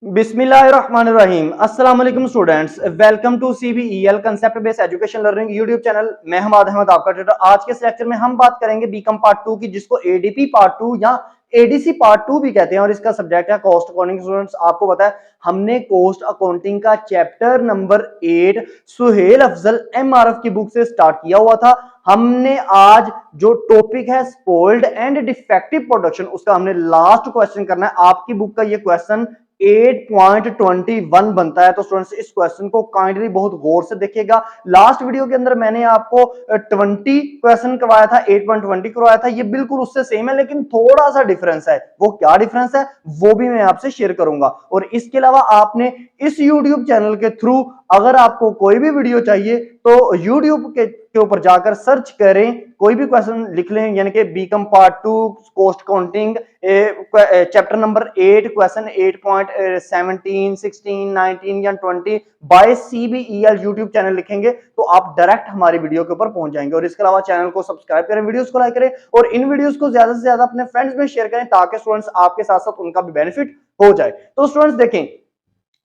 बिस्मिल्लाहिर्रहमानिर्रहीम। अस्सलाम वालेकुम students, welcome to CBEL concept based education learning YouTube channel. मैं हमाद अहमद आपका ट्यूटर। आज के इस लेक्चर में हम बात करेंगे बीकॉम पार्ट 2 की, जिसको एडीपी पार्ट 2 या एडीसी पार्ट 2 भी कहते हैं, और इसका सब्जेक्ट है कॉस्ट अकाउंटिंग। स्टूडेंट्स, आपको पता है हमने कॉस्ट अकाउंटिंग का chapter number 8 Suhail Afzal MRF की बुक से स्टार्ट किया हुआ था। हमने आज जो टॉपिक है स्पॉइल्ड एंड डिफेक्टिव प्रोडक्शन, उसका हमने लास्ट क्वेश्चन करना है। आपकी बुक का ये क्वेश्चन 8.21 बनता है। तो स्टूडेंट्स, इस क्वेश्चन को काइंडली बहुत गौर से देखिएगा। लास्ट वीडियो के अंदर मैंने आपको 20 क्वेश्चन करवाया था, 8.20 करवाया था। ये बिल्कुल उससे सेम है, लेकिन थोड़ा सा डिफरेंस है। वो क्या डिफरेंस है वो भी मैं आपसे शेयर करूंगा। और इसके अलावा आपने इस यूट्यूब चैनल के थ्रू अगर आपको कोई भी वीडियो चाहिए तो यूट्यूब के ऊपर जाकर सर्च करें, कोई भी क्वेश्चन लिख लें, यानी कि BCom part 2 cost accounting chapter number 8 question 8.17 16 19 या 20 बाय सीबीईएल यूट्यूब चैनल लिखेंगे तो आप डायरेक्ट हमारी वीडियो के ऊपर पहुंच जाएंगे। और इसके अलावा चैनल को सब्सक्राइब करें, वीडियोस को लाइक करें और इन वीडियोस को ज्यादा से ज्यादा अपने फ्रेंड्स में शेयर करें, ताकि स्टूडेंट्स आपके साथ साथ उनका भी बेनिफिट हो जाए। तो स्टूडेंट्स देखें,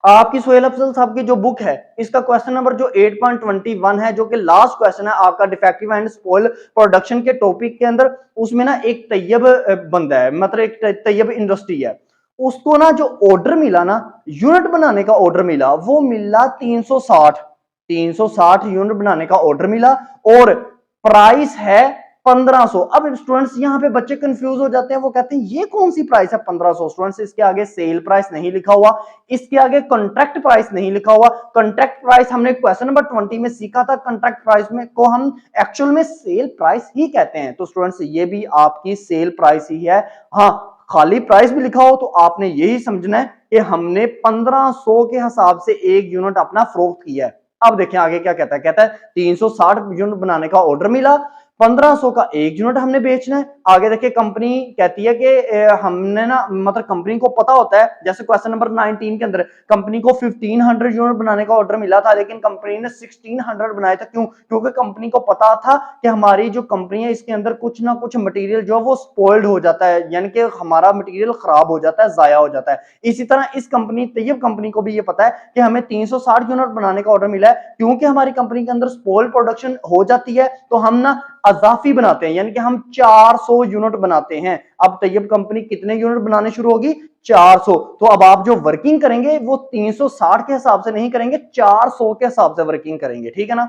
आपकी सुहेल अफजल साहब की जो बुक है, इसका क्वेश्चन नंबर जो 8.21 है, जो कि लास्ट क्वेश्चन है आपका डिफेक्टिव एंड स्पॉइल प्रोडक्शन के टॉपिक के अंदर, उसमें ना एक तैयब बंदा है, मतलब एक तैयब इंडस्ट्री है। उसको ना जो ऑर्डर मिला ना, यूनिट बनाने का ऑर्डर मिला, वो मिला 360 यूनिट बनाने का ऑर्डर मिला, और प्राइस है 1500। अब स्टूडेंट्स यहाँ पे बच्चे कंफ्यूज हो जाते हैं, वो कहते हैं ये कौन सी प्राइस है 1500। स्टूडेंट्स, इसके आगे सेल प्राइस नहीं लिखा हुआ, इसके आगे कॉन्ट्रैक्ट प्राइस नहीं लिखा हुआ। कॉन्ट्रैक्ट प्राइस हमने क्वेश्चन नंबर 20 में सीखा था, कॉन्ट्रैक्ट प्राइस में को हम एक्चुअल में सेल प्राइस ही कहते हैं। तो स्टूडेंट्स, ये भी आपकी सेल प्राइस ही है। हाँ, खाली प्राइस भी लिखा हो तो आपने यही समझना है कि हमने 1500 के हिसाब से एक यूनिट अपना फरोख्त किया है। अब देखें आगे क्या कहता है। कहता है 360 यूनिट बनाने का ऑर्डर मिला, 1500 का एक यूनिट हमने बेचना है। आगे देखिए, कंपनी कहती है कि हमने ना, मतलब कंपनी को पता होता है, जैसे क्वेश्चन नंबर 19 के अंदर कंपनी को 1500 यूनिट बनाने का ऑर्डर मिला था, लेकिन कंपनी ने 1600 बनाए थे। क्यों? क्योंकि कंपनी को पता था कि हमारी जो कंपनी है इसके अंदर कुछ ना कुछ मटेरियल जो है वो स्पॉइल्ड हो जाता है, यानी कि हमारा मटेरियल खराब हो जाता है, जाया हो जाता है। इसी तरह इस कंपनी तैयब कंपनी को भी ये पता है कि हमें 360 यूनिट बनाने का ऑर्डर मिला है, क्योंकि हमारी कंपनी के अंदर स्पॉइल्ड प्रोडक्शन हो जाती है, तो हम ना अजाफी बनाते हैं, यानी कि हम 400 यूनिट बनाते हैं। अब तैयब कंपनी कितने यूनिट बनाने शुरू होगी? 400। तो अब आप जो वर्किंग करेंगे वो 360 के हिसाब से नहीं करेंगे, 400 के हिसाब से वर्किंग करेंगे, ठीक है ना।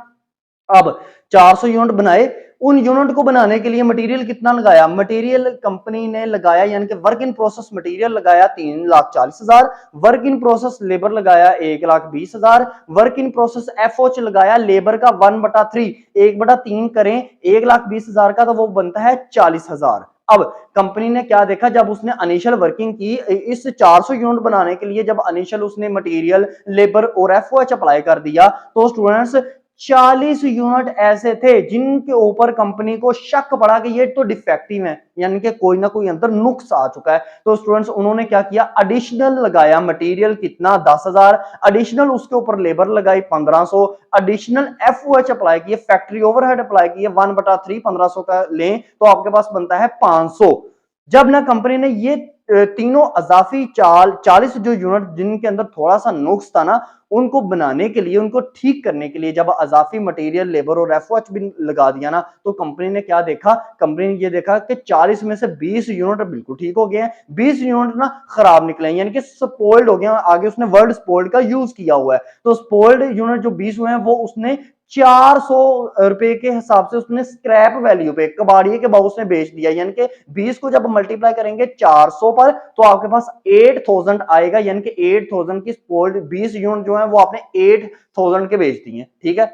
अब 400 यूनिट बनाए, उन यूनिट को बनाने के लिए मटेरियल कितना लगाया? मटेरियल कंपनी ने लगाया, यानी कि वर्क इन प्रोसेस मटेरियल लगाया 3,40,000, वर्क इन प्रोसेस लेबर लगाया 1,20,000, वर्क इन प्रोसेस एफओच लगाया लेबर का 1/3, 1/3 करें 1,20,000 का, तो वो बनता है 40,000। अब कंपनी ने क्या देखा, जब उसने इनिशियल वर्किंग की इस 400 यूनिट बनाने के लिए, जब इनिशियल उसने मटेरियल लेबर और एफओएच अप्लाई कर दिया, तो स्टूडेंट्स 40 यूनिट ऐसे थे जिनके ऊपर कंपनी को शक पड़ा कि ये तो डिफेक्टिव है, यानी कि कोई ना कोई अंदर नुक्स आ चुका है। तो स्टूडेंट्स, उन्होंने क्या किया, एडिशनल लगाया मटेरियल कितना, 10,000, एडिशनल उसके ऊपर लेबर लगाई 1500, एडिशनल एफओएच अप्लाई किए, फैक्ट्री ओवरहेड अप्लाई किए 1/3, 1500 का लें तो आपके पास बनता है 500। जब ना कंपनी ने ये तीनों अजाफी 40 जो यूनिट जिनके अंदर थोड़ा सा नुक्स था ना, उनको बनाने के लिए, उनको ठीक करने के लिए जब अजाफी मटेरियल लेबर और एफओएच भी लगा दिया ना, तो कंपनी ने क्या देखा, कंपनी ने ये देखा कि 40 में से 20 यूनिट बिल्कुल ठीक हो गए हैं, 20 यूनिट ना खराब निकले, यानी कि स्पॉइल्ड हो गए। आगे उसने वर्ड स्पॉइल्ड का यूज किया हुआ है, तो स्पॉइल्ड यूनिट जो 20 हुए हैं वो उसने 400 रुपए के हिसाब से उसने स्क्रैप वैल्यू पे, कबाड़िए के भाव उसने बेच दिया, यानी कि 20 को जब मल्टीप्लाई करेंगे 400 पर तो आपके पास 8000 आएगा, यानी कि 8000 की स्पॉइल्ड 20 यूनिट जो है वो आपने 8000 के बेच दिए, ठीक है।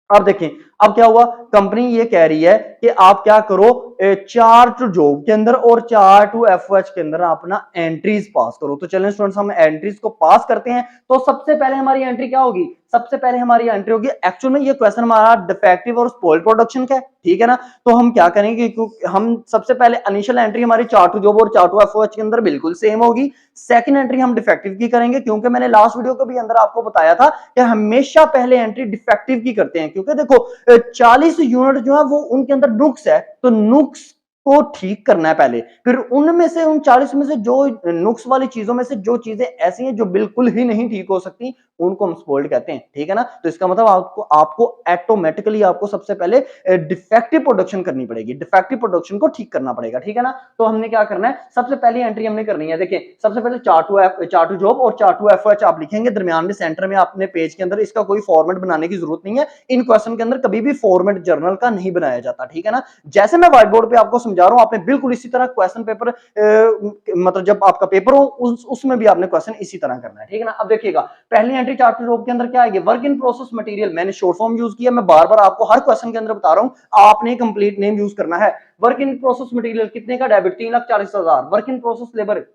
अब देखें, अब क्या हुआ, कंपनी ये कह रही है कि आप क्या करो, चार्ट टू जॉब के अंदर और चार्ट टू एफओएच के अंदर अपना एंट्रीज पास करो। तो चलें स्टूडेंट्स, हम एंट्रीज को पास करते हैं। तो सबसे पहले हमारी एंट्री क्या होगी? सबसे पहले हमारी एंट्री होगी, एक्चुअल में ये क्वेश्चन हमारा डिफेक्टिव और स्पॉइल्ड प्रोडक्शन का है, ठीक है ना। तो हम क्या करेंगे, क्योंकि हम सबसे पहले इनिशियल एंट्री हमारी चार्ट टू जॉब और चार्ट टू एफओएच के अंदर बिल्कुल सेम होगी। सेकंड एंट्री हम डिफेक्टिव की करेंगे, क्योंकि मैंने लास्ट वीडियो के भी अंदर आपको बताया था कि हमेशा पहले एंट्री डिफेक्टिव की करते हैं, क्योंकि देखो 40 यूनिट जो है वो उनके अंदर नुक्स है, तो नुक्स को ठीक करना है पहले, फिर उनमें से उन 40 में से जो नुक्स वाली चीजों में से जो चीजें ऐसी हैं जो बिल्कुल ही नहीं ठीक हो सकती, उनको हम स्पॉइल्ड कहते हैं, ठीक है ना। तो इसका मतलब आपको आपको ऑटोमेटिकली आपको सबसे पहले डिफेक्टिव प्रोडक्शन करनी पड़ेगी, डिफेक्टिव प्रोडक्शन को ठीक करना पड़ेगा, ठीक है ना। तो हमने क्या करना है, सबसे पहली एंट्री हमने करनी है, देखिए सबसे पहले चार्ट टू जॉब और चार्ट टू एफओएच आप लिखेंगे, दरमियान में सेंटर में आपने पेज के अंदर इसका कोई फॉर्मेट बनाने की जरूरत नहीं है, इन क्वेश्चन के अंदर कभी भी फॉर्मेट जर्नल का नहीं बनाया जाता, ठीक है ना। जैसे मैं व्हाइट बोर्ड पे आपको समझा रहा हूं, आपने बिल्कुल इसी तरह क्वेश्चन पेपर मतलब जब आपका पेपर हो उसमें भी आपने क्वेश्चन इसी तरह करना है, ठीक है ना। अब देखिएगा पहली एंट्री चार्ट टू जॉब के अंदर क्या आएगी, वर्क इन प्रोसेस मटेरियल, मैंने शॉर्ट फॉर्म यूज किया, मैं बार बार आपको हर क्वेश्चन के अंदर बता रहा हूं, आपने कंप्लीट नेम यूज करना है। वर्क इन प्रोसेस मटेरियल कितने का debit, 3,40,000। Work in process labour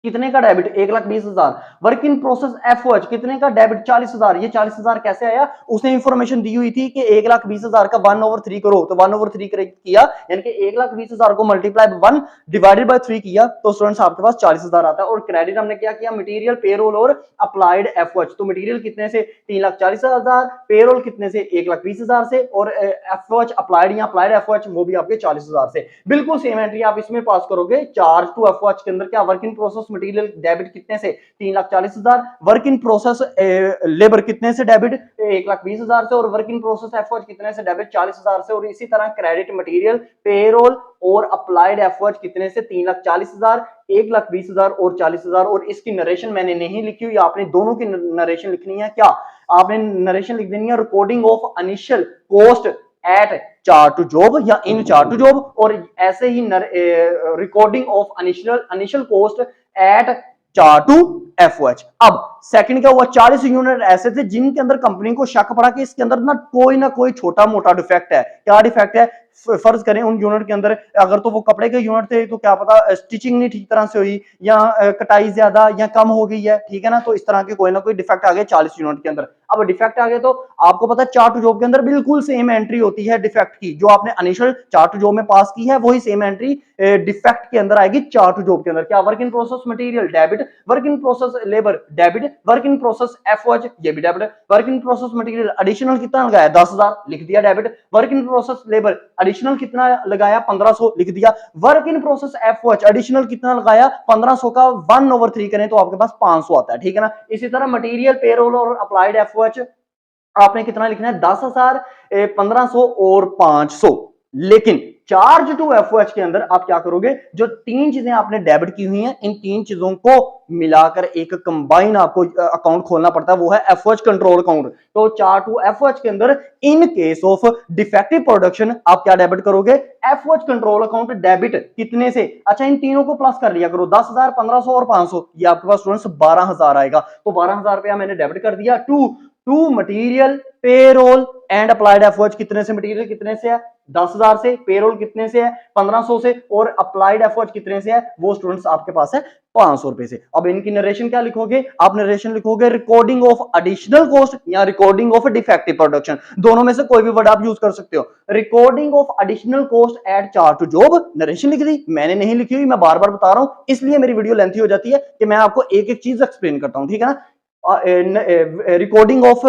कितने का debit, 1,20,000। Work in process FOH कितने का डेबिट, 40,000। ये 40,000 कैसे आया, उसने इंफॉर्मेशन दी हुई थी कि 1,20,000 का 1/3 करो, तो 1/3 किया, यानी कि 1,20,000 को मल्टीप्लाई 1 डिवाइडेड बाय 3 किया, तो स्टूडेंट्स आपके पास 40,000 आता है। और क्रेडिट हमने क्या किया, मटेरियल, पेरोल और अप्लाइड एफओएच। तो मटेरियल कितने से, 3,40,000, पेरोल कितने से, 1,20,000 से, और एफओएच अप्लाइड या अप्लाइड एफओएच वो भी आपके 40,000 से। बिल्कुल सेम एंट्री आप इसमें पास करोगे। चार्ज टू एफओएच के अंदर क्या, work in process material debit कितने से, 3,40,000। वर्क इन प्रोसेस लेबर कितने से डेबिट, 1,20,000 से। और वर्क इन प्रोसेस एफओएच कितने से डेबिट, 40,000 से। और इसी तरह क्रेडिट मटेरियल, पेरोल और अप्लाइड एफओएच कितने से, 3,40,000, 1,20,000 और 40,000। और इसकी नरेशन मैंने नहीं लिखी हुई, आपने दोनों की नरेशन लिखनी है। क्या आपने नरेशन लिख देनी है, recording of initial cost at chart to job या इन चार्ट टू जॉब, और ऐसे ही recording of initial cost at chart to FOH. अब सेकंड क्या हुआ, 40 यूनिट ऐसे थे जिनके अंदर कंपनी को शक पड़ा कि इसके अंदर ना कोई छोटा मोटा डिफेक्ट है। क्या डिफेक्ट है, फर्ज करें उन यूनिट के अंदर अगर तो वो कपड़े के यूनिट थे तो क्या पता स्टिचिंग नहीं ठीक तरह से हुई या कटाई ज्यादा या कम हो गई है, ठीक है ना। तो इस तरह के कोई ना कोई डिफेक्ट आ गए 40 यूनिट के अंदर। अब डिफेक्ट आ गए तो आपको पता है चार्ट टू जॉब के अंदर बिल्कुल सेम एंट्री होती है डिफेक्ट की, जो आपने इनिशियल चार्ट टू जॉब में पास की है वही सेम एंट्री डिफेक्ट के अंदर आएगी चार्ट टू जॉब के अंदर। क्या, work in process material debit, work in process labour debit, work in process FOH ये भी debit. Work in process material additional कितना लगाया, 10,000 लिख दिया debit. Work in process labour additional कितना लगाया, 1,500 लिख दिया। Work in process FOH additional कितना लगाया, 1,500 का 1/3 करें तो आपके पास 500 आता है, ठीक है ना। इसी तरह मटेरियल, पेरोल और अप्लाइड एफओएच आपने कितना लिखना है, 10,000, 1,500 और 500। लेकिन चार्ज टू एफओएच के अंदर आप क्या करोगे, जो तीन चीजें आपने डेबिट की हुई हैं इन तीन चीजों को मिलाकर एक कंबाइन आपको अकाउंट खोलना पड़ता है, वो है एफओएच कंट्रोल अकाउंट। तो चार्ट टू एफओएच के अंदर in case of defective production आप क्या डेबिट करोगे, एफओएच कंट्रोल अकाउंट डेबिट कितने से, अच्छा इन तीनों को प्लस कर लिया करो, 10,000, 1,500 और 500, ये आपके पास स्टूडेंट्स 12,000 आएगा। तो 12,000 रुपया मैंने डेबिट कर दिया to material, payroll and applied FOH. कितने से, मटेरियल कितने से है, 10,000 से, पेरोल कितने से है, 1,500 से, और अप्लाइड एफओएच कितने से है, वो स्टूडेंट्स आपके पास है 500 रुपए से। अब इनकी नरेशन क्या लिखोगे, आप नरेशन लिखोगे रिकॉर्डिंग ऑफ एडिशनल कॉस्ट या रिकॉर्डिंग ऑफ डिफेक्टिव प्रोडक्शन, दोनों में से कोई भी वर्ड आप यूज कर सकते हो। Recording of additional cost at chart to job, narration लिख दी, मैंने नहीं लिखी हुई, मैं बार बार बता रहा हूं, इसलिए मेरी वीडियो लेंथी हो जाती है कि मैं आपको एक एक चीज एक्सप्लेन करता हूं, ठीक है ना। रिकॉर्डिंग ऑफ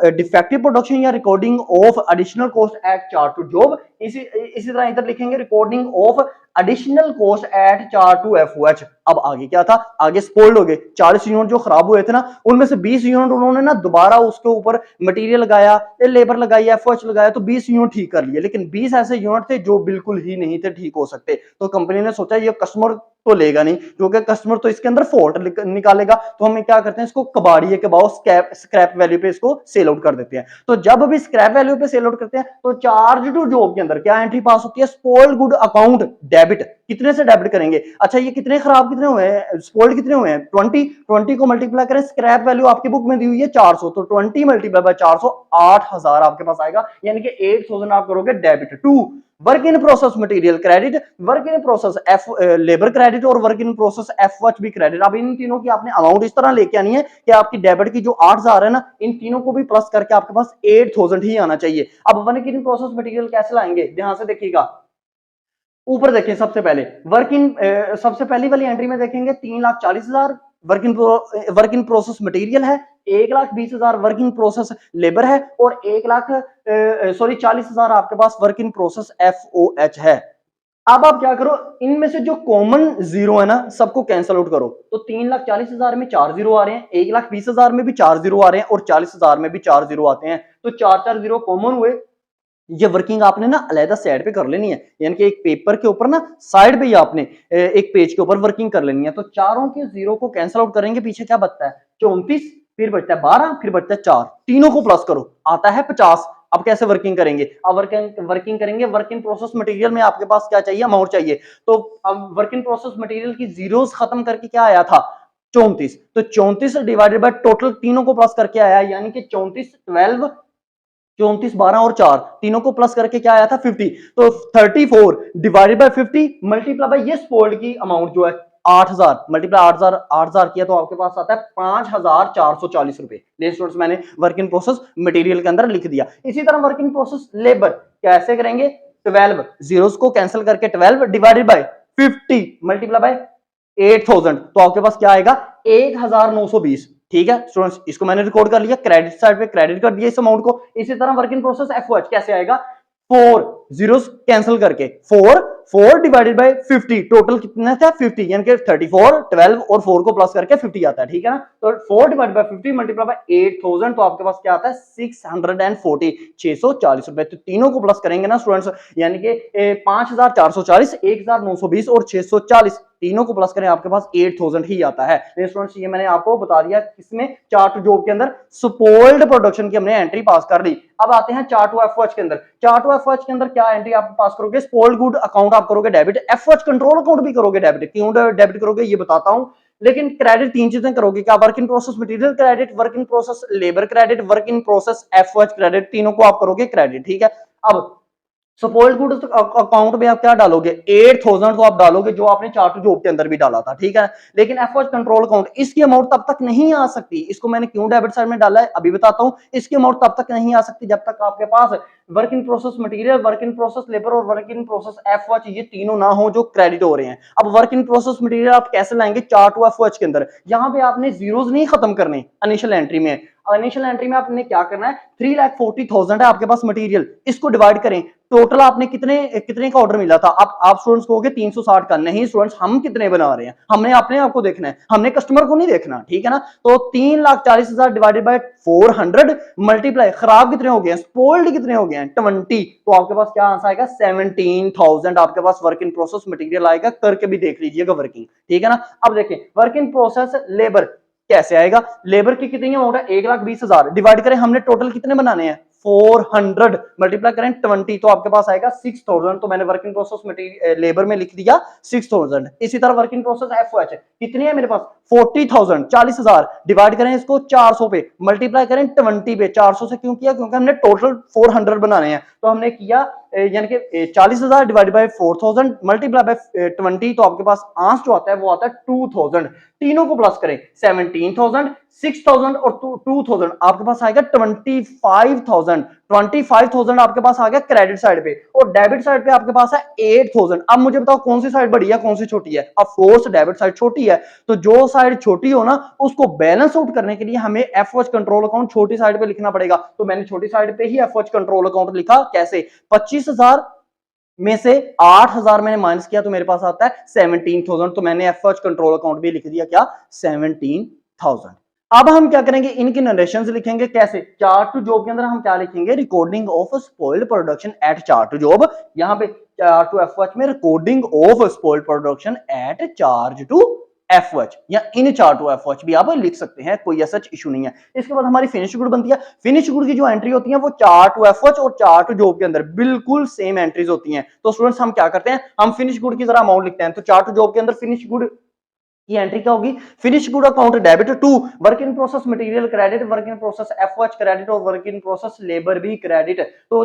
डिफेक्टिव प्रोडक्शन या recording of additional cost at chart to job. इसी तरह इधर लिखेंगे recording of additional cost at chart to FOH. अब आगे क्या था, आगे स्पॉइल्ड हो गए 40 यूनिट जो खराब हुए थे ना, उनमें से 20 यूनिट उन्होंने ना दोबारा उसके ऊपर मटेरियल लगाया, लेबर लगाई, एफओएच लगाया, तो 20 यूनिट ठीक कर लिए। लेकिन 20 ऐसे यूनिट थे जो बिल्कुल ही नहीं थे ठीक हो सकते। तो कंपनी ने सोचा ये कस्टमर तो लेगा नहीं, क्योंकि कस्टमर तो इसके अंदर फॉल्ट निकालेगा, तो हम क्या करते हैं, इसको कबाड़िए के भाव स्क्रैप वैल्यू पे इसको सेल आउट कर देते हैं। तो जब भी स्क्रैप वैल्यू पे सेल आउट करते हैं तो चार्ज टू जॉब के अंदर क्या एंट्री पास होती है, स्पॉइल्ड गुड अकाउंट डेबिट। कितने से डेबिट करेंगे, अच्छा ये कितने खराब कितने हुए हैं, स्पॉइल्ड कितने हुए हैं, 20 को मल्टीप्लाई करें, स्क्रैप वैल्यू आपकी बुक में दी हुई है 400, तो 20 मल्टीप्लाई बाय 400, 8,000 आपके पास आएगा, यानी कि 8,000 आप करोगे debit to work in process material credit, work in process F labour credit और वर्क इन प्रोसेस एफओएच भी क्रेडिट। अब इन तीनों की आपने अमाउंट इस तरह लेके आनी है कि आपकी डेबिट की जो 8,000 है ना, इन तीनों को भी प्लस करके आपके पास 8,000 ही आना चाहिए। अब वर्क इन प्रोसेस मटेरियल कैसे लाएंगे, ध्यान से देखिएगा, ऊपर देखें सबसे पहले वर्क इन सबसे पहली वाली एंट्री में देखेंगे 3,40,000 वर्क इन प्रोसेस मटेरियल है, 1,20,000 वर्क इन प्रोसेस लेबर है, और 40,000 आपके पास वर्क इन प्रोसेस एफओएच है। अब आप क्या करो, इनमें से जो कॉमन जीरो है ना सबको कैंसिल आउट करो। तो 3,40,000 में 4 जीरो आ रहे हैं, 1,20,000 में भी 4 जीरो आ रहे हैं और 40,000 में भी 4 जीरो आते हैं। तो 4 जीरो कॉमन हुए। ये वर्किंग आपने ना अलहदा साइड पे कर लेनी है, यानी कि एक पेपर के ऊपर ना साइड पे ही आपने एक पेज के ऊपर वर्किंग कर लेनी है। तो चारों के जीरो को कैंसिल आउट करेंगे, पीछे क्या बचता है 34, फिर बचता है 12, फिर बचता है 4, तीनों को प्लस करो आता है 50। अब कैसे वर्किंग करेंगे, अब वर्किंग करेंगे वर्क इन प्रोसेस मटेरियल में आपके पास क्या चाहिए, अमाउंट चाहिए। तो अब वर्क इन प्रोसेस मटेरियल की जीरोस खत्म करके क्या आया था 34, तो 34 डिवाइडेड बाय टोटल तीनों को प्लस करके आया, यानी कि 34 12, 34 12 और 4 तीनों को प्लस करके क्या आया था 50। तो 34 डिवाइडेड बाय 50 मल्टीप्लाई बाय ये स्पोल्ड की अमाउंट जो है 8,000 मल्टीप्लाई 8,000 किया तो आपके पास आता है 5,440 रुपए। स्टूडेंट्स मैंने वर्क इन प्रोसेस मटेरियल के अंदर लिख दिया। इसी तरह वर्क इन प्रोसेस लेबर कैसे करेंगे, 12 जीरोस को कैंसिल करके 12 डिवाइडेड बाय 50 मल्टीप्लाई बाय 8,000 तो आपके पास क्या आएगा 1,920। ठीक है स्टूडेंट्स, इसको मैंने रिकॉर्ड कर लिया, क्रेडिट साइड पे क्रेडिट कर दिया इस अमाउंट को। इसी तरह वर्क इन प्रोसेस एफओएच कैसे आएगा, 4 जीरोस कैंसिल करके 4 डिवाइडेड बाय 50 टोटल कितना था 50, यानी कि 34 12 और 4 को प्लस करके 50 आता है। ठीक है ना, तो 4 डिवाइडेड बाय 50 मल्टीप्लाई बाय 8,000 तो आपके पास क्या आता है 640 640 रुपए। तो तीनों को प्लस करेंगे ना स्टूडेंट्स, यानी कि 5,440 1,920 और 640 तीनों को प्लस करें आपके पास 8,000 ही आता है। स्टूडेंट्स ये मैंने आपको बता दिया किसमें, चार्ट जॉब के अंदर स्पॉइल्ड प्रोडक्शन की हमने एंट्री पास कर ली। अब आते हैं चार्ट एफओएच के अंदर। चार्ट एफओएच के अंदर क्या एंट्री आप पास करोगे, स्पॉइल्ड गुड अकाउंट आप करोगे डेबिट, एफओएच कंट्रोल अकाउंट भी करोगे डेबिट। क्यों डेबिट करोगे ये बताता हूं, लेकिन क्रेडिट तीन चीजें करोगे, क्या work in process material credit, work in process labour credit, work in process FOH credit, तीनों को आप करोगे क्रेडिट। ठीक है, अब सपोर्ट गुड्स अकाउंट में आप क्या डालोगे 8,000 को आप डालोगे जो आपने चार्ट जॉब के अंदर भी डाला था। ठीक है, लेकिन एफओएच कंट्रोल अकाउंट इसकी अमाउंट तब तक नहीं आ सकती, इसको मैंने क्यों डेबिट साइड में डाला है अभी बताता हूं। इसकी अमाउंट तब तक नहीं आ सकती जब तक आपके पास work in process material, work in process labour और वर्क इन प्रोसेस एफओएच ये तीनों ना हो जो क्रेडिट हो रहे हैं। अब वर्क इन प्रोसेस मटेरियल आप कैसे लाएंगे चार्ट एफओएच के अंदर, यहां पे आपने जीरोस नहीं खत्म करने इनिशियल एंट्री में। इनिशियल एंट्री में आपने क्या करना है 3,40,000 है आपके पास मटेरियल, इसको डिवाइड करें टोटल आपने कितने कितने का ऑर्डर मिला था। आप स्टूडेंट्स कहोगे 360 का, नहीं स्टूडेंट्स हम कितने बना रहे हैं, हमने अपने आप को देखना है, हमने कस्टमर को नहीं देखना। ठीक है ना, तो 3,40,000 डिवाइडेड बाय 400 मल्टीप्लाई खराब कितने हो गए, स्पॉइल्ड कितने हो गए हैं 20, तो आपके पास क्या आंसर आएगा 17,000 आपके पास वर्क इन प्रोसेस मटेरियल आएगा। करके भी देख लीजिएगा वर्किंग। ठीक है ना, अब देखें वर्क इन प्रोसेस लेबर कैसे आएगा, लेबर की कितनी अमाउंट है 1,20,000 डिवाइड करें हमने टोटल कितने बनाने हैं 400 मल्टीप्लाई करें 20 तो आपके पास आएगा 6,000। तो मैंने work in process material labour में लिख दिया 6,000। इसी तरह वर्क इन प्रोसेस एफओएच कितनी है मेरे पास 40,000 40,000 डिवाइड करें इसको 400 पे मल्टीप्लाई करें 20 पे। 400 से क्यों किया, क्योंकि हमने टोटल 400 बनाने हैं तो हमने किया यानी कि 40,000 डिवाइड बाय 4,000 मल्टीप्लाई बाय 20 तो आपके पास आंसर जो आता है वो आता है 2,000। तीनों को प्लस करें 17,000 6,000 और 2,000 आपके पास आएगा 25,000। 25,000 आपके पास आ गया क्रेडिट साइड पे और डेबिट साइड पे आपके पास है 8,000। अब मुझे बताओ कौन सी साइड बड़ी है कौन सी छोटी है। ऑफ कोर्स डेबिट साइड छोटी है, तो जो साइड छोटी हो ना उसको बैलेंस आउट करने के लिए हमें एफओएच कंट्रोल अकाउंट छोटी साइड पे लिखना पड़ेगा। तो मैंने छोटी साइड पे ही एफओएच कंट्रोल अकाउंट लिखा। कैसे, 25,000 में से 8,000 मैंने माइनस किया तो मेरे पास आता है 17,000। तो मैंने एफओएच कंट्रोल अकाउंट भी लिख दिया क्या 17,000। अब हम क्या करेंगे इनकी नरेशंस लिखेंगे। कैसे, चार्ट टू जॉब के अंदर हम क्या लिखेंगे, recording of spoiled production at chart to job. यहां पे चार्ट टू एफओएच में recording of spoiled production at charge to FOH या इन चार्ट टू एफओएच भी आप लिख सकते हैं, कोई ऐसा इशू नहीं है। इसके बाद हमारी फिनिश गुड बनती है। फिनिश गुड की जो एंट्री होती है वो चार्ट टू एफओएच और चार्ट टू जॉब के अंदर बिल्कुल सेम एंट्रीज होती हैं। तो स्टूडेंट्स हम क्या करते हैं, हम फिनिश गुड की जरा अमाउंट लिखते हैं। तो चार्ट टू जॉब के अंदर फिनिश गुड की एंट्री क्या होगी, finish good account debit to work in process material credit, work in process FOH credit और वर्क इन प्रोसेस लेबर भी क्रेडिट। तो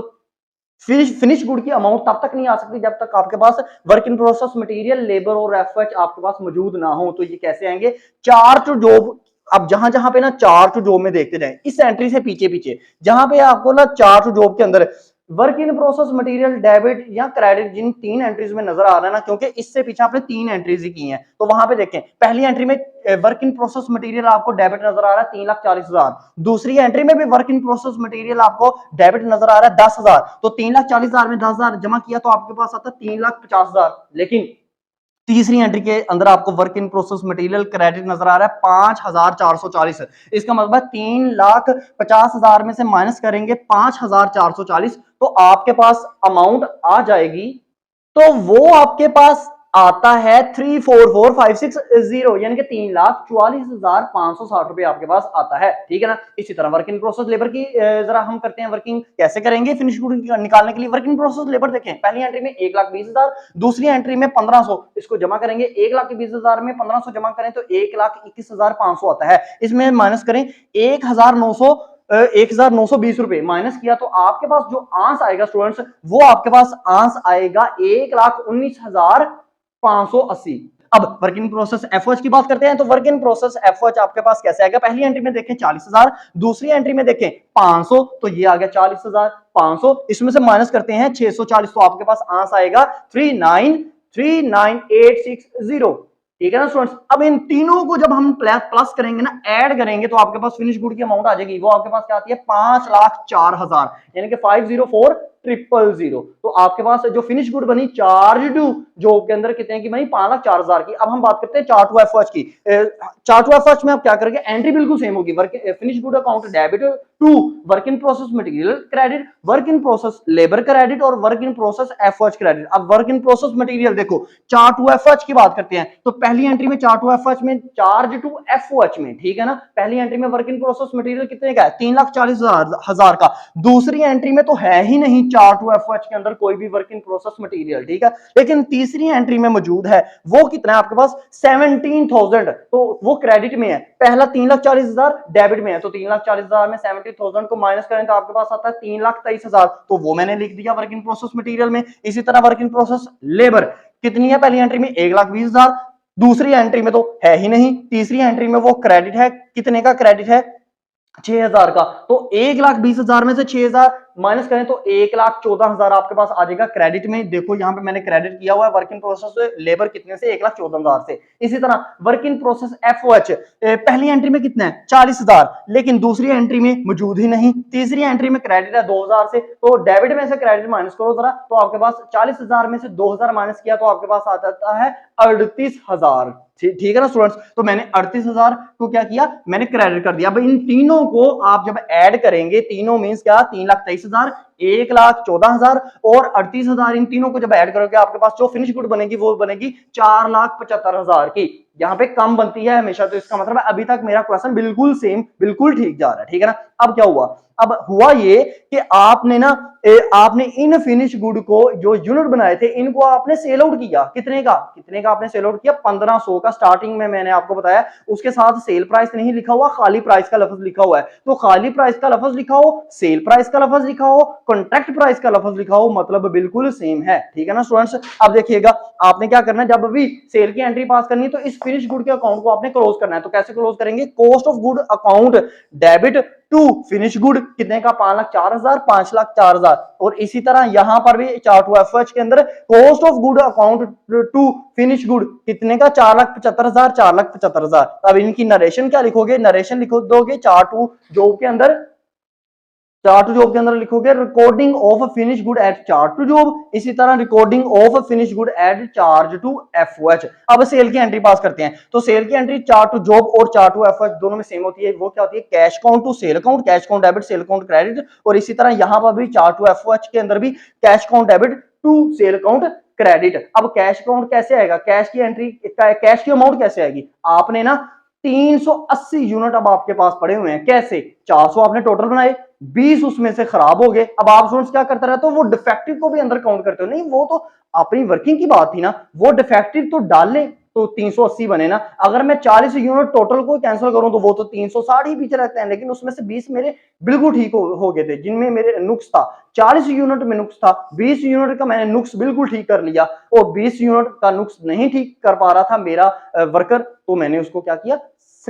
फिनिश गुड की अमाउंट तब तक नहीं आ सकती जब तक आपके पास work in process material labour और एफओएच आपके पास मौजूद ना हो। तो ये कैसे आएंगे, चार्ट जॉब। अब जहां जहां पे ना चार्ट जॉब में देखते जाएं इस एंट्री से पीछे पीछे, जहां पे आपको ना चार्ट जॉब के अंदर work in process material debit या क्रेडिट जिन 3 एंट्रीज में नजर आ रहा है ना, क्योंकि इससे पीछे आपने 3 एंट्रीज ही की हैं, तो वहां पे देखें पहली एंट्री में वर्क इन प्रोसेस मटेरियल आपको डेबिट नजर आ रहा है 3,40,000, दूसरी एंट्री में भी वर्क इन प्रोसेस मटेरियल आपको डेबिट नजर आ रहा है 10,000, तो 3,40,000 में 10,000 जमा किया तो आपके पास आता है 3,50,000। लेकिन तीसरी एंट्री के अंदर आपको work in process material credit नजर आ रहा है 5,440। इसका मतलब है 3,50,000 में से माइनस करेंगे 5,440, तो आपके पास अमाउंट आ जाएगी, तो वो आपके पास आता है 344,560, यानी कि 3,44,560 रुपए आपके पास आता है। ठीक है ना। इसी तरह वर्क इन प्रोसेस लेबर की जरा हम करते हैं, वर्किंग कैसे करेंगे फिनिश गुड निकालने के लिए। वर्क इन प्रोसेस लेबर देखें, पहली एंट्री में 1,20,000, दूसरी एंट्री में 1,500, इसको जमा करेंगे 1,20,000 में 1,500 जमा करें तो 1,21,500 आता है। इसमें माइनस करें 1,920 रुपए, माइनस किया तो आपके पास जो आंस आएगा स्टूडेंट्स, वो आपके पास आंस आएगा 1,19,580। अब वर्क इन प्रोसेस एफओएच की बात करते हैं, तो वर्क इन प्रोसेस एफओएच आपके पास कैसे आएगा। पहली एंट्री में देखें 40,000, दूसरी एंट्री में देखें 500, तो ये आ गया 40,500, इसमें से माइनस करते हैं 640, तो आपके पास आंस आएगा 39,3860। ठीक है ना स्टूडेंट्स। अब इन तीनों को जब हम प्लस करेंगे ना, ऐड करेंगे, तो आपके पास फिनिश गुड की अमाउंट आ जाएगी, वो आपके पास क्या आती है 5,04,000, यानी कि 5,04,000। तो आपके पास जो फिनिश गुड बनी चार्ज टू जॉब के अंदर कितने की बनी 5,04,000 की। अब हम बात करते हैं चार्ट टू एफओएच की। चार्ट टू एफओएच में आप क्या करेंगे, एंट्री बिल्कुल सेम होगी, work finish good account debit to work in process material credit, work in process labour credit और work in process FOH credit. अब वर्क इन प्रोसेस मटेरियल देखो, चार्ट टू एफओएच की बात करते हैं, तो पहली एंट्री में चार्ट टू एफओएच में चार्ज टू एफओएच में, ठीक है ना, पहली एंट्री में वर्क इन प्रोसेस मटेरियल कितने का है 3,40,000 का, दूसरी एंट्री में तो है ही नहीं चार्ट टू एफओएच के अंदर कोई भी वर्क इन प्रोसेस मटेरियल, ठीक है, लेकिन तीसरी एंट्री में मौजूद है, वो कितना है आपके पास 17,000, तो वो क्रेडिट में है। पहला 3,40,000 डेबिट में है, तो 3,40,000 में 70,000 को माइनस करें तो आपके पास आता है 3,23,000, तो वो मैंने लिख दिया वर्क इन प्रोसेस मटेरियल में। इसी तरह वर्क इन प्रोसेस लेबर कितनी है, पहली एंट्री में 1,20,000, दूसरी एंट्री में तो है ही नहीं, तीसरी एंट्री में वो क्रेडिट है, कितने का क्रेडिट है 6,000 का, तो 1,20,000 में से 6,000 माइनस करें तो 1,14,000 आपके पास आ जाएगा क्रेडिट में। देखो यहां पे मैंने क्रेडिट किया हुआ है वर्क इन प्रोसेस लेबर कितने से 1,14,000 से। इसी तरह वर्क इन प्रोसेस एफओएच पहली एंट्री में कितना है 40,000, लेकिन दूसरी एंट्री में मौजूद ही नहीं, तीसरी एंट्री में क्रेडिट है 2,000 से, तो डेबिट में से क्रेडिट माइनस करो जरा, तो आपके पास 40,000 में से 2,000 माइनस किया तो आपके पास आ जाता है 38,000। ठीक है ना स्टूडेंट्स। तो मैंने 38,000 को क्या किया, मैंने क्रेडिट कर दिया। अब इन तीनों को आप जब ऐड करेंगे, तीनों मींस क्या 3,23,000, 1,14,000 और 38,000, इन तीनों को जब ऐड करोगे आपके पास जो फिनिश गुड बनेगी वो बनेगी 4,75,000 की। यहाँ पे कम बनती है हमेशा, तो इसका मतलब है अभी तक मेरा क्वेश्चन बिल्कुल सेम बिल्कुल ठीक जा रहा है। ठीक है ना। अब क्या हुआ, अब हुआ ये कि आपने ना आपने इन फिनिश गुड को जो यूनिट बनाए थे इनको आपने सेल आउट किया, कितने का आपने सेल आउट किया 1,500 का। स्टार्टिंग में मैंने आपको बताया उसके साथ सेल प्राइस नहीं लिखा हुआ, खाली प्राइस का लफ्ज लिखा हुआ है, तो खाली प्राइस का लफ्ज लिखा हो, सेल प्राइस का लफ्ज लिखा हो, कॉन्ट्रैक्ट प्राइस का लफ्ज लिखा हो, मतलब बिल्कुल सेम है। ठीक है ना स्टूडेंट्स। अब देखिएगा आपने क्या करना है, जब भी सेल की एंट्री पास करनी है तो इस फिनिश गुड के अकाउंट को आपने क्लोज करना है। तो कैसे क्लोज करेंगे, cost of good account debit to finish good कितने का 5,04,000, 5,04,000। और इसी तरह यहां पर भी चार्ट टू एफएच के अंदर cost of good account to finish good कितने का 4,75,000, 4,75,000। अब इनकी नरेशन क्या लिखोगे, नरेशन लिखो दोगे चार्ट टू जॉब के अंदर, चार्ट टू जॉब के अंदर लिखोगे recording of finish good at chart to job, इसी तरह recording of finish good at charge to FOH. अब सेल की एंट्री पास करते हैं, तो सेल की एंट्री चार्ट टू जॉब और चार्ट टू एफओएच दोनों में सेम होती है। वो क्या होती है, cash account to sale account, cash account debit, sale account credit. और इसी तरह यहां पर भी चार्ट टू एफओएच के अंदर भी cash account debit to sale account credit. अब कैश अकाउंट कैसे आएगा, कैश की एंट्री, कैश की अमाउंट कैसे आएगी, आपने ना 380 यूनिट अब आपके पास पड़े हुए हैं, कैसे 400 आपने टोटल बनाए, 20 उसमें से खराब हो गए। अब आप स्टूडेंट्स क्या करते रहते हो, वो डिफेक्टिव को भी अंदर काउंट करते हो, नहीं वो तो अपनी वर्किंग की बात थी ना, वो डिफेक्टिव तो डाल ले तो 380 बने ना। अगर मैं 40 यूनिट टोटल को कैंसिल करूं तो वो तो 360 ही पीछे रहते हैं, लेकिन उसमें से 20 मेरे बिल्कुल ठीक हो गए थे जिनमें मेरे नुक्स था। 40 यूनिट में नुक्स था, 20 यूनिट का मैंने नुक्स बिल्कुल ठीक कर लिया, और 20 यूनिट का नुक्स नहीं ठीक कर पा रहा था मेरा वर्कर, तो मैंने उसको क्या किया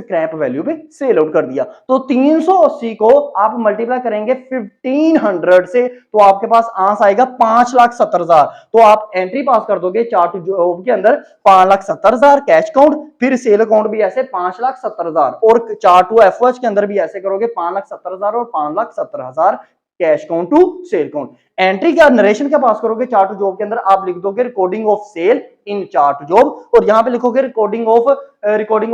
स्क्रैप वैल्यू पे सेल आउट कर दिया। तो 380 को आप मल्टीप्लाई करेंगे 1500 से तो आपके पास आंसर आएगा 5,70,000। तो आप एंट्री पास कर दोगे चार्ट जॉब के अंदर 5,70,000 कैश काउंट, फिर सेल अकाउंट भी ऐसे 5,70,000 और चार्ट टू एफओएच के अंदर भी ऐसे करोगे 5,70,000 और 5,70,000 cash count to sale count. Entry क्या नरेशन क्या पास करोगे चार्ट टू जॉब के अंदर, आप लिख दोगे recording of sale in chart to job और यहां पे लिखोगे recording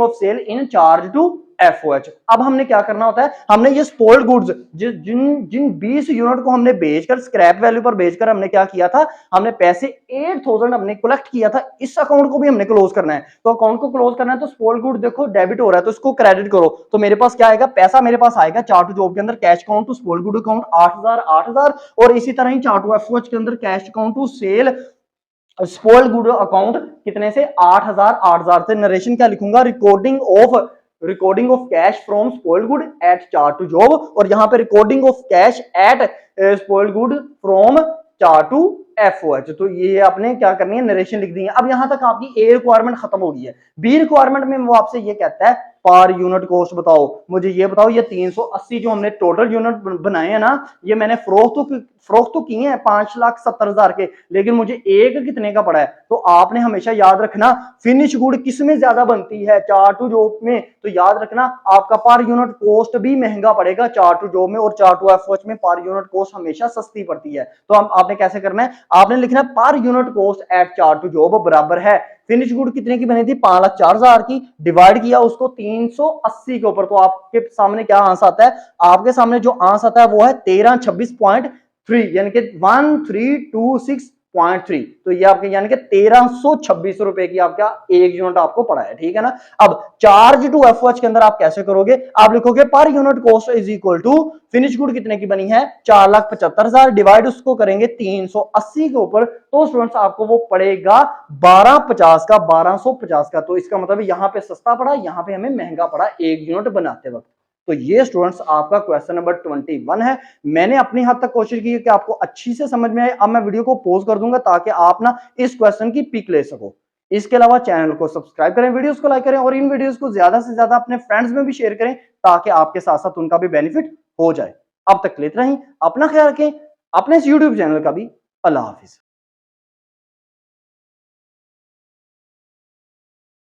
of sale in charge to FOH. अब हमने क्या करना होता है, हमने ये स्पोल्ड गुड्स जिन 20 यूनिट को हमने बेचकर स्क्रैप वैल्यू पर बेचकर हमने क्या किया था, हमने पैसे 8,000 हमने कलेक्ट किया था, इस अकाउंट को भी हमने क्लोज करना है। तो अकाउंट को क्लोज करना है तो स्पोल्ड गुड देखो डेबिट हो रहा है तो इसको क्रेडिट करो, तो मेरे पास क्या आएगा, पैसा मेरे पास आएगा चार्ट टू जॉब के अंदर cash account to spoiled good account 8,000 और इसी तरह ही चार्ट टू एफओएच के अंदर cash account to sale spoiled good account कितने से 8,000 से नरेशन क्या लिखूंगा, recording of cash from spoiled good at chart to job और यहां पे recording of cash at spoiled good from chart to FOH. तो ये आपने क्या करनी है, नरेशन लिख दी है। अब यहां तक आपकी ए रिक्वायरमेंट खत्म हो गई है। बी रिक्वायरमेंट में वो आपसे ये कहता है पर यूनिट कॉस्ट बताओ, मुझे ये बताओ ये 380 जो हमने टोटल यूनिट बनाए हैं ना, ये मैंने फरोख्त तो किए हैं 5,70,000 के, लेकिन मुझे एक कितने का पड़ा है। तो आपने हमेशा याद रखना फिनिश गुड किस में ज्यादा बनती है, चार्ट टू जॉब में, तो याद रखना आपका पर यूनिट कॉस्ट भी महंगा पड़ेगा चार्ट टू जॉब में और चार्ट टू एफओएच में पर यूनिट कॉस्ट हमेशा सस्ती पड़ती है। तो आपने कैसे करना है, आपने लिखना पर unit cost at chart to job बराबर है फिनिश गुड कितने की बनी थी 5,04,000 की, डिवाइड किया उसको 380 के ऊपर, तो आपके सामने क्या आंसर आता है, आपके सामने जो आंसर आता है वो है 1326.3 यानी कि 1326.3। तो ये आपके यानी कि 1326 रुपए की आपका एक यूनिट आपको पड़ा है, ठीक है ना। अब चार्ज टू एफओएच के अंदर आप कैसे करोगे, आप लिखोगे पर unit cost is equal to finish good कितने की बनी है 4,75,000 डिवाइड उसको करेंगे 380 के ऊपर, तो स्टूडेंट्स आपको वो पड़ेगा 1250 का। तो इसका मतलब यहां पे सस्ता पड़ा, यहां पे हमें महंगा पड़ा एक यूनिट बनाते वक्त। तो ये स्टूडेंट्स आपका क्वेश्चन नंबर 21 है। मैंने अपनी हद तक कोशिश की कि आपको अच्छी से समझ में आए। अब मैं वीडियो को पॉज कर दूंगा ताकि आप ना इस क्वेश्चन की पिक ले सको। इसके अलावा चैनल को सब्सक्राइब करें, वीडियोस को लाइक करें और इन वीडियोस को ज्यादा से ज्यादा अपने फ्रेंड्स में भी शेयर करें ताकि आपके साथ साथ उनका भी बेनिफिट हो जाए। अब तक लेते रहें, अपना ख्याल रखें, अपने इस यूट्यूब चैनल का भी। अल्लाह हाफिज।